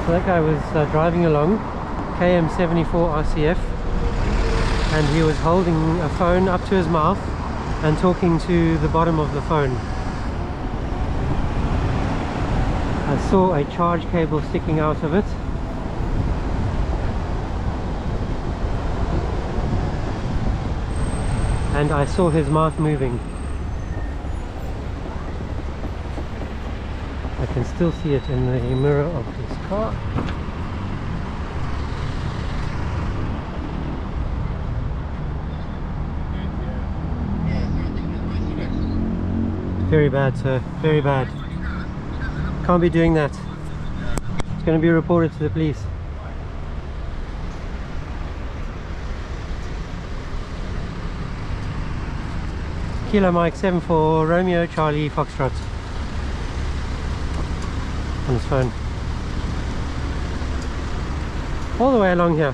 So that guy was driving along, KM74RCF, and he was holding a phone up to his mouth and talking to the bottom of the phone. I saw a charge cable sticking out of it. And I saw his mouth moving. I can still see it in the mirror of his car. Very bad, sir. Very bad. Can't be doing that. It's going to be reported to the police. Kilo Mike 74 Romeo Charlie Foxtrot on his phone all the way along here.